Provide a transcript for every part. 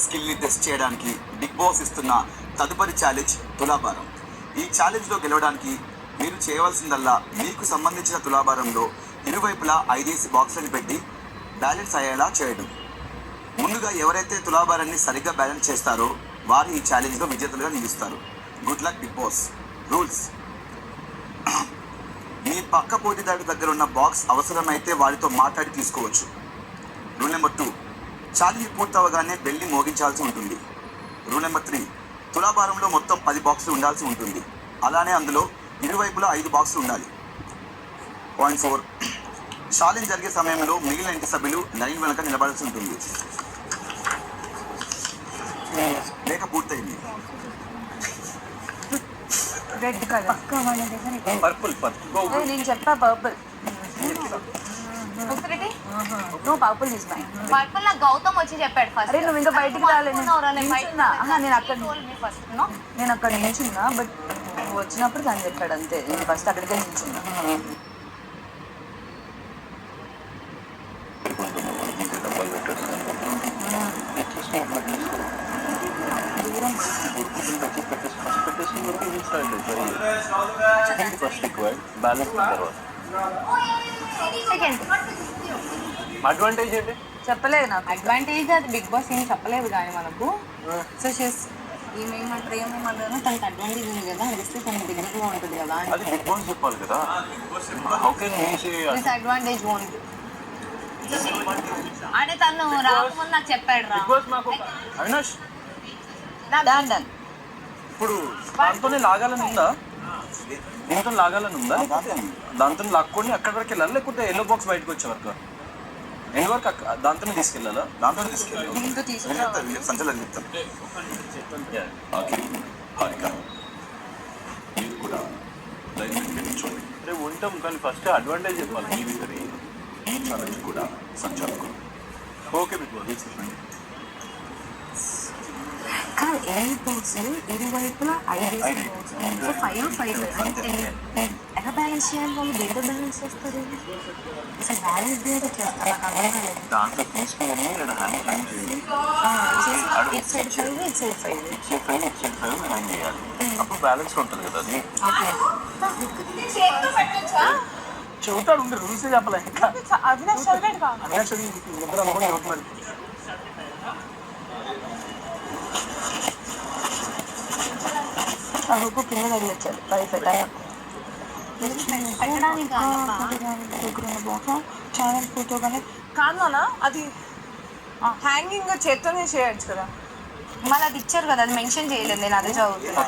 స్కిల్ని test చేయడానికి big boss ఇస్తున్న తదుపరి ఛాలెంజ్ తులాభారం. ఈ ఛాలెంజ్లో గెలవడానికి మీరు చేయవలసిందల్లా మీకు సంబంధించిన తులాభారంలో ఇరువైపులా 5 బాక్సులను పెట్టి బ్యాలెన్స్ అయ్యేలా చేయడం. ముందుగా ఎవరైతే తులాభారాన్ని సరిగ్గా బ్యాలెన్స్ చేస్తారో వారు ఈ ఛాలెంజ్లో విజేతలుగా నిలుస్తారు. Good luck big boss. Rules: మీ పక్క పోటీదారు దగ్గర ఉన్న బాక్స్ అవసరమైతే వారితో మాట్లాడి తీసుకోవచ్చు. రూల్ నెంబర్ 2, ఛాలెంజ్ పూర్తవగానే బెల్ని మోగించాల్సి ఉంటుంది. రూల్ నెంబర్ 3, తులాభారంలో మొత్తం 10 బాక్సులు ఉండాల్సి ఉంటుంది. అలానే అందులో ఇరువైపులా 5 బాక్సులు ఉండాలి. పాయింట్ 4, ఛాలెంజ్ జరిగే సమయంలో మిగిలిన ఇంటి సభ్యులు లైన్ వెనక నిలబడాల్సి ఉంటుంది. లేక పూర్తయింది. రెడ్ కలర్ పర్పుల్ నేను చెప్పా purple no purple is mine. Purple నాకు గౌతమ్ వచ్చి చెప్పాడు ఫస్ట్. అరే నువ్వు ఇంకా బయటికి రాలేదు. ఫస్ట్ నేను అక్కడ నిల్చున్నా, బట్ నువ్వు వచ్చినప్పుడు తను చెప్పాడు అంతే. నేను ఫస్ట్ అక్కడికే నిల్చున్నా. అడ్వాంటేజ్ ఏంటి చెప్పలేదు నాకు. అడ్వాంటేజ్ అది బిగ్ బాస్ ఏం చెప్పలేదు కానీ మనకు. సో షీస్ ఏమేమంటారు తనకు అడ్వాంటేజ్ ఉంది కదా, అడిగితే తనకు దగ్గరగా ఉంటుంది కదా. అది బిగ్ బాస్ చెప్పాలి కదా. How can he say disadvantage only అంటే తను రాకముందు నాకు చెప్పాడు రా. బిగ్ బాస్ మాకు అవినాష్ డన్ ఇప్పుడు దాంతోనే లాగాలని ఉందా? దీంతో లాగాలని ఉందా? దాంతో లాక్కొని అక్కడి వరకు వెళ్ళాలి, లేకపోతే ఎల్లో బాక్స్ బయటకు వచ్చే వరకు ఎండ్ వరకు దాంతోనే తీసుకెళ్ళాలా? దాంట్లో తీసుకెళ్ళి దీంతో తీసుకురా. సంచలనం చెప్తాను. మీరు కూడా లైన్ నిల్చోండి. రేపు ఉంటాం కానీ ఫస్ట్ అడ్వాంటేజ్ చెప్పాలి. ఈ ఛాలెంజ్ కూడా సంచాలకులు. Okay Bigg Boss. కానీ ఎయిర్ బాక్స్ ఇరువైపులా 5 బాక్స్. సో 5 అంటే ఎలా బ్యాలెన్స్ చేయాలి? వాళ్ళు దేంతో బ్యాలెన్స్ చేస్తారు? అసలు బ్యాలెన్స్ దేంతో చేస్తారు? నాకు అర్థం కాలేదు. దాంట్లో తీసుకుని హ్యాండ్ చేయాలి. It side 5 it side 5 hand చేయాలి. అప్పుడు బ్యాలెన్స్ ఉంటుంది కదా అది. చెబుతాడు ఉండే రూల్స్ చెప్పలే ఇంకా. అవినాష్ చదివాడు కాదు. అవినాష్ ముద్ర అనుకుని చెబుతున్నాడు. ఆ హుక్కు కింద తగిలిచ్చాడు. ఛానల్ ఫోటోగానే కాదు నాన్న, అది హ్యాంగింగ్ చేత్తోనే చేయొచ్చు కదా. మళ్ళీ అది ఇచ్చారు కదా, అది మెన్షన్ చేయలేదు. నేను అదే చదువుతున్నా.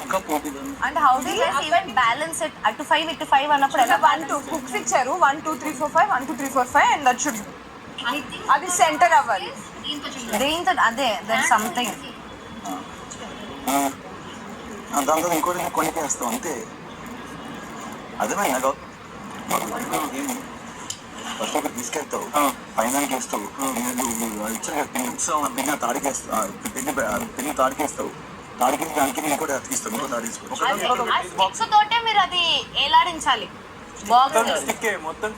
అంటే how do you even balance it అటు 5 ఇటు 5 అన్నప్పుడు ఎలా 1 2 హుక్స్ ఇచ్చారు. 1 2 3 4 5 1 2 3 4 5 అండ్ దట్ షుడ్ అది సెంటర్ అవ్వాలి. దేంతో అదే దట్ సంథింగ్. దాంతో ఇంకోటి కొనికేస్తాం అంతే. అర్థమైనా ఫస్ట్ ఒకటి తీసుకెళ్తావు, పైనానికి వేస్తావు, పిన్న తాడికేస్తావు, పిన్న తాడికేస్తావు, తాడికి దానికి ఇంకోటి అతికిస్తావు, ఇంకో తాడికేసుకో. తోటే మీరు అది ఏలాడించాలి. బాక్స్ మొత్తం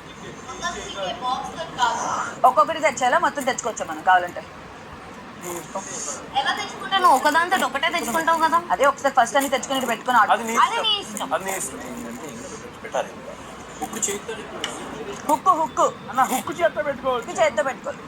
ఒక్కొక్కటి తెచ్చేలా మొత్తం తెచ్చుకోవచ్చా మనం కావాలంటే? ఎలా తెచ్చుకుంటా? నువ్వు ఒకదాంతో ఒకటే తెచ్చుకుంటావు కదా. అదే ఒకసారి ఫస్ట్ అన్ని తెచ్చుకుని పెట్టుకుని అది నీ అది నీ ఇష్టం. అది నీ ఇష్టం. పెట్టాలి. హుక్కు అన్న హుక్కు చేత పెట్టుకోవచ్చు. చేత్తో పెట్టుకోవాలి.